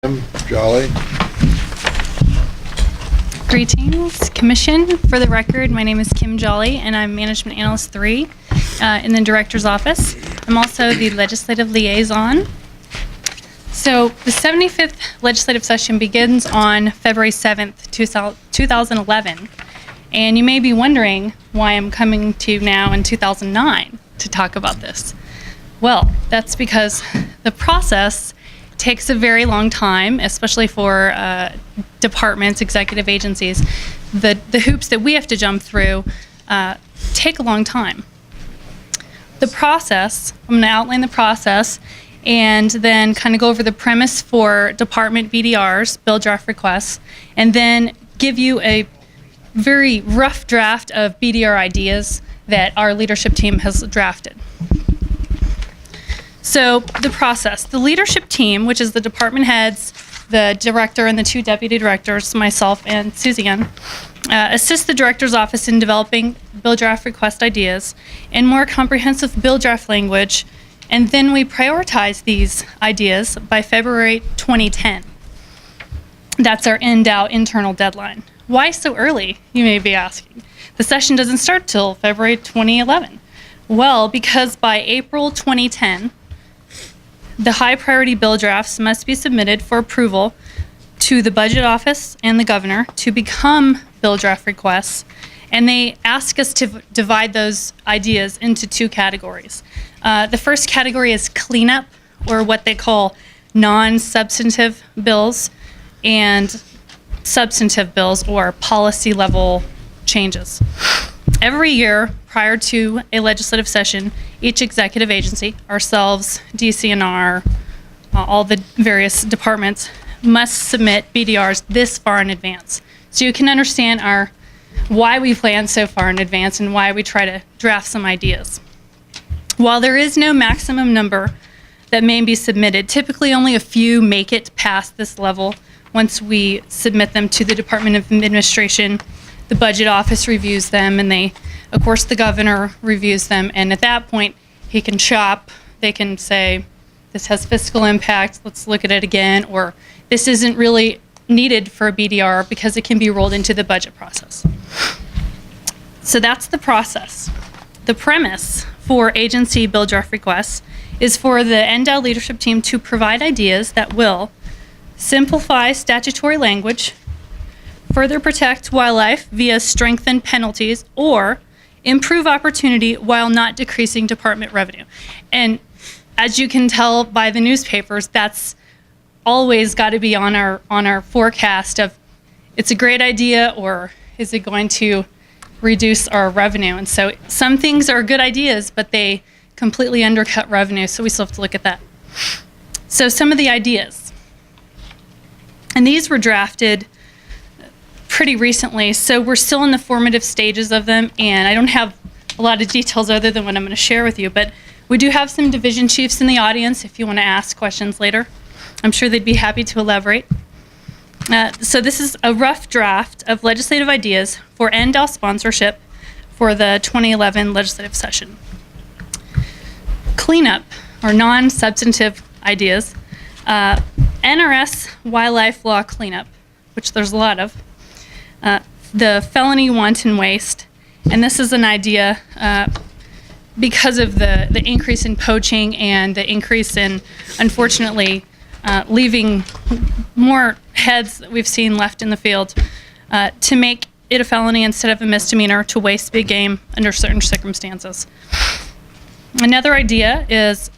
Kim Jolly. Greetings, Commission. For the record, my name is Kim Jolly, and I'm Management Analyst 3 in the Director's Office. I'm also the Legislative Liaison. So the 75th legislative session begins on February 7th, 2011. And you may be wondering why I'm coming to you now in 2009 to talk about this. Well, that's because the process takes a very long time, especially for departments, executive agencies. The hoops that we have to jump through take a long time. The process, I'm going to outline the process and then kind of go over the premise for department BDRs, bill draft requests, and then give you a very rough draft of BDR ideas that our leadership team has drafted. So the process, the leadership team, which is the department heads, the director and the two deputy directors, myself and Suzanne, assist the director's office in developing bill draft request ideas and more comprehensive bill draft language, and then we prioritize these ideas by February 2010. That's our in-doubt internal deadline. Why so early, you may be asking? The session doesn't start till February 2011. Well, because by April 2010, the high priority bill drafts must be submitted for approval to the budget office and the governor to become bill draft requests. And they ask us to divide those ideas into two categories. The first category is cleanup, or what they call non-substantive bills, and substantive bills, or policy level changes. Every year prior to a legislative session, each executive agency, ourselves, DCNR, all the various departments, must submit BDRs this far in advance. So you can understand why we plan so far in advance and why we try to draft some ideas. While there is no maximum number that may be submitted, typically only a few make it past this level. Once we submit them to the Department of Administration, the budget office reviews them, and of course, the governor reviews them, and at that point, he can shop. They can say, this has fiscal impact, let's look at it again, or this isn't really needed for a BDR because it can be rolled into the budget process. So that's the process. The premise for agency bill draft requests is for the NDOW leadership team to provide ideas that will simplify statutory language, further protect wildlife via strengthened penalties, or improve opportunity while not decreasing department revenue. And as you can tell by the newspapers, that's always got to be on our forecast of, it's a great idea, or is it going to reduce our revenue? And so some things are good ideas, but they completely undercut revenue, so we still have to look at that. So some of the ideas. And these were drafted pretty recently, so we're still in the formative stages of them, and I don't have a lot of details other than what I'm going to share with you, but we do have some division chiefs in the audience if you want to ask questions later. I'm sure they'd be happy to elaborate. So this is a rough draft of legislative ideas for NDOW sponsorship for the 2011 legislative session. Cleanup, or non-substantive ideas. NRS wildlife law cleanup, which there's a lot of. The felony wanton waste, and this is an idea because of the increase in poaching and the increase in, unfortunately, leaving more heads that we've seen left in the field, to make it a felony instead of a misdemeanor to waste big game under certain circumstances. Another idea is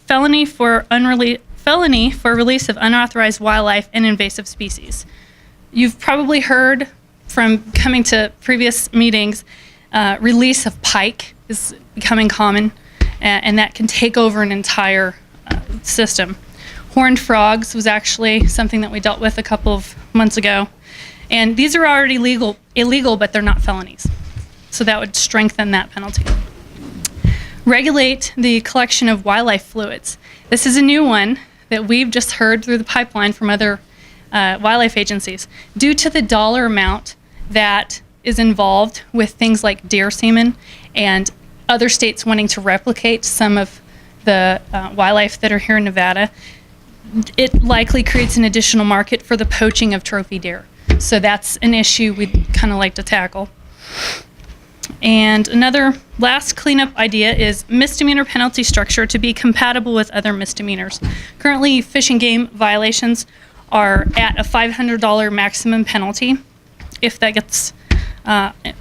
felony for release of unauthorized wildlife and invasive species. You've probably heard from coming to previous meetings, release of pike is becoming common, and that can take over an entire system. Horned frogs was actually something that we dealt with a couple of months ago. And these are already illegal, but they're not felonies. So that would strengthen that penalty. Regulate the collection of wildlife fluids. This is a new one that we've just heard through the pipeline from other wildlife agencies. Due to the dollar amount that is involved with things like deer semen and other states wanting to replicate some of the wildlife that are here in Nevada, it likely creates an additional market for the poaching of trophy deer. So that's an issue we'd kind of like to tackle. And another last cleanup idea is misdemeanor penalty structure to be compatible with other misdemeanors. Currently, fish and game violations are at a $500 maximum penalty if that gets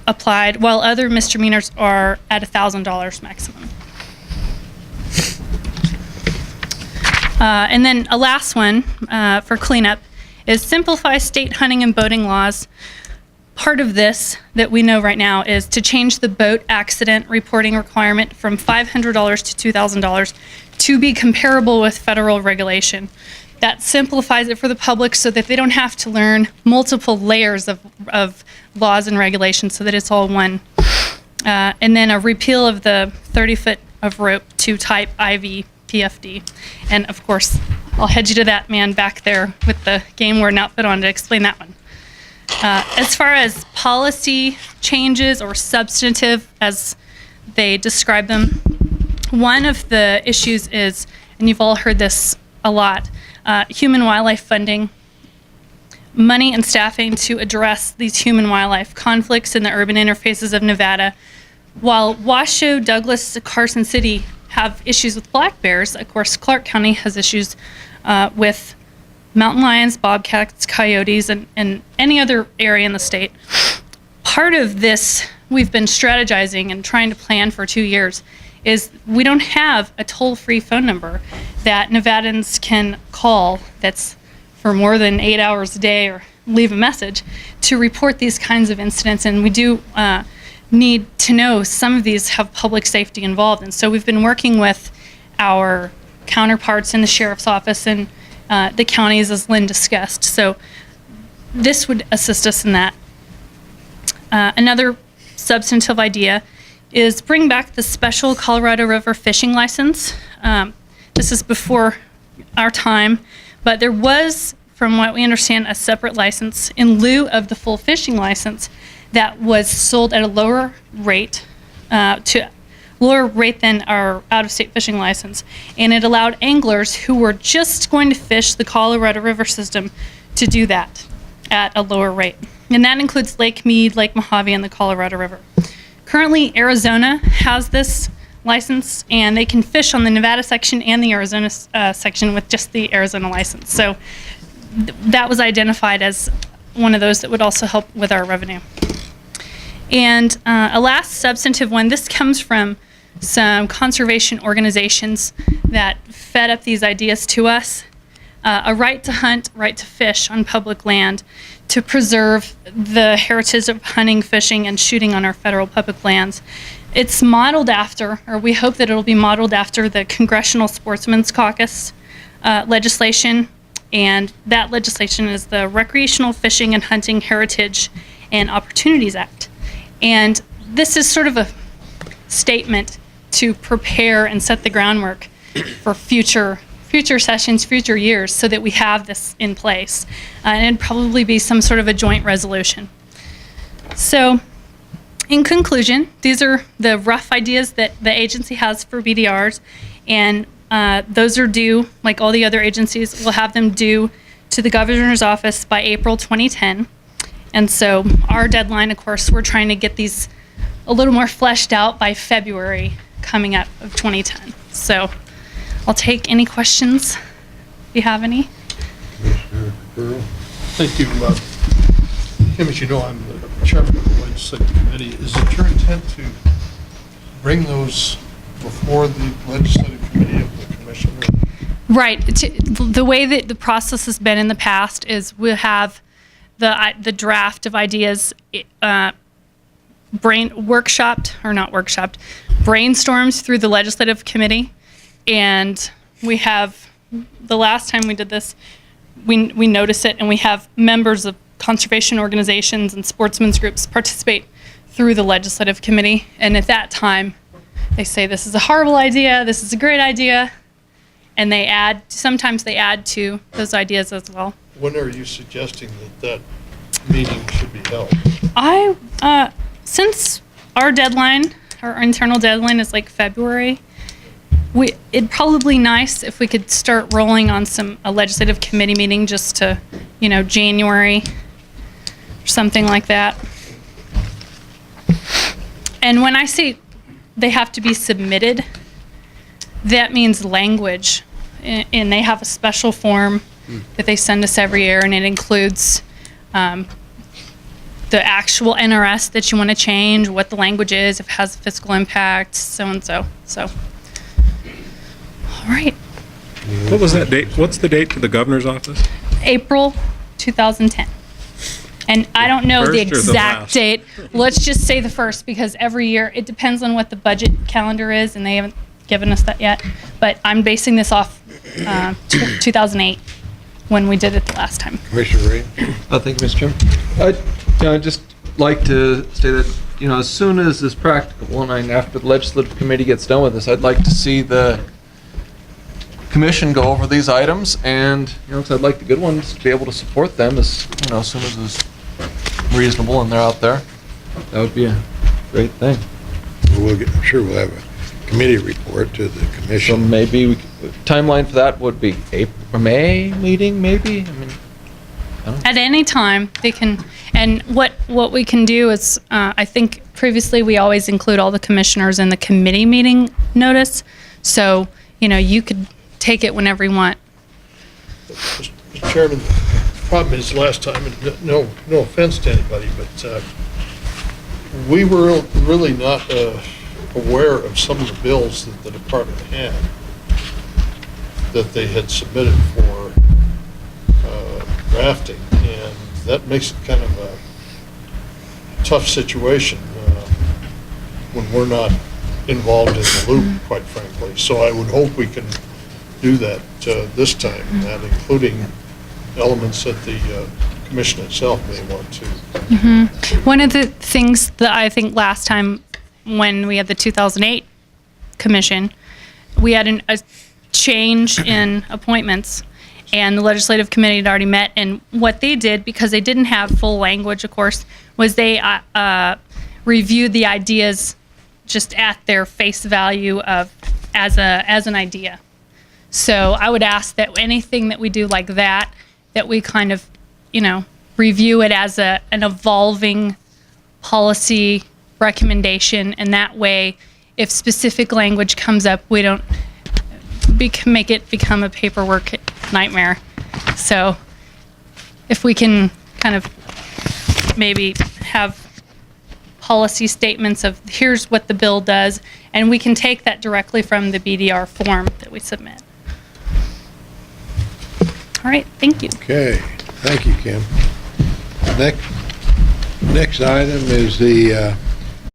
applied, while other misdemeanors are at $1,000 maximum. And then a last one for cleanup is simplify state hunting and boating laws. Part of this that we know right now is to change the boat accident reporting requirement from $500 to $2,000 to be comparable with federal regulation. That simplifies it for the public so that they don't have to learn multiple layers of laws and regulations, so that it's all one. And then a repeal of the 30-foot of rope to type IV PFD. And of course, I'll head you to that man back there with the game warden outfit on to explain that one. As far as policy changes or substantive, as they describe them, one of the issues is, and you've all heard this a lot, human wildlife funding, money and staffing to address these human wildlife conflicts in the urban interfaces of Nevada. While Washoe, Douglas, Carson City have issues with black bears, of course, Clark County has issues with mountain lions, bobcats, coyotes, and any other area in the state. Part of this we've been strategizing and trying to plan for 2 years is we don't have a toll-free phone number that Nevadans can call that's for more than 8 hours a day or leave a message to report these kinds of incidents. And we do need to know some of these have public safety involved. And so we've been working with our counterparts in the sheriff's office and the counties, as Lynn discussed. So this would assist us in that. Another substantive idea is bring back the special Colorado River fishing license. This is before our time, but there was, from what we understand, a separate license in lieu of the full fishing license that was sold at a lower rate than our out-of-state fishing license, and it allowed anglers who were just going to fish the Colorado River system to do that at a lower rate. And that includes Lake Mead, Lake Mojave, and the Colorado River. Currently, Arizona has this license, and they can fish on the Nevada section and the Arizona section with just the Arizona license. So that was identified as one of those that would also help with our revenue. And a last substantive one, this comes from some conservation organizations that fed up these ideas to us. A right to hunt, right to fish on public land to preserve the heritage of hunting, fishing, and shooting on our federal public lands. It's modeled after, or we hope that it'll be modeled after, the Congressional Sportsmen's Caucus legislation, and that legislation is the Recreational Fishing and Hunting Heritage and Opportunities Act. And this is sort of a statement to prepare and set the groundwork for future sessions, future years, so that we have this in place. And it'd probably be some sort of a joint resolution. So, in conclusion, these are the rough ideas that the agency has for BDRs, and those are due, like all the other agencies, we'll have them due to the governor's office by April 2010. And so our deadline, of course, we're trying to get these a little more fleshed out by February coming up of 2010. So I'll take any questions if you have any. Thank you. Kim, as you know, I'm the chairman of the legislative committee. Is it your intent to bring those before the legislative committee of the commission? Right. The way that the process has been in the past is we'll have the draft of ideas brainstorms through the legislative committee, and we have, the last time we did this, we notice it, and we have members of conservation organizations and sportsmen's groups participate through the legislative committee, and at that time they say this is a horrible idea, this is a great idea, and sometimes they add to those ideas as well. When are you suggesting that meeting should be held? Since our internal deadline is like February, It'd probably nice if we could start rolling on a legislative committee meeting just to, January or something like that. And when I say they have to be submitted, that means language. And they have a special form that they send us every year, and it includes the actual NRS that you want to change, what the language is, if it has fiscal impact, so and so. So, all right. What was that date? What's the date to the governor's office? April 2010. And I don't know the First or the exact last? date. Let's just say the first, because every year it depends on what the budget calendar is, and they haven't given us that yet. But I'm basing this off 2008 when we did it the last time. Commissioner Ray? Thank you, Mr. Chairman. I'd just like to say that, as soon as is practicable, and after the legislative committee gets done with this, I'd like to see the commission go over these items, and, because I'd like the good ones to be able to support them as soon as it's reasonable and they're out there. That would be a great thing. I'm sure we'll have a committee report to the So commission. maybe timeline for that would be April or May meeting, maybe? At any time, they can, and what we can do is, I think previously we always include all the commissioners in the committee meeting notice. So, you could take it whenever you want. Mr. Chairman, the problem is last time, and no offense to anybody, but we were really not aware of some of the bills that the department had that they had submitted for drafting, and that makes it kind of a tough situation when we're not involved in the loop, quite frankly. So I would hope we can do that this time, that including elements that the commission itself may want to. One of the things that I think last time when we had the 2008 commission, we had a change in appointments, and the legislative committee had already met, and what they did, because they didn't have full language, of course, was they reviewed the ideas just at their face value of as an idea. So I would ask that anything that we do like that we kind of, review it as an evolving policy recommendation, and that way, if specific language comes up, we don't make it become a paperwork nightmare. So if we can kind of maybe have policy statements of here's what the bill does, and we can take that directly from the BDR form that we submit. All right, thank you. Okay, thank you, Kim. Next item is the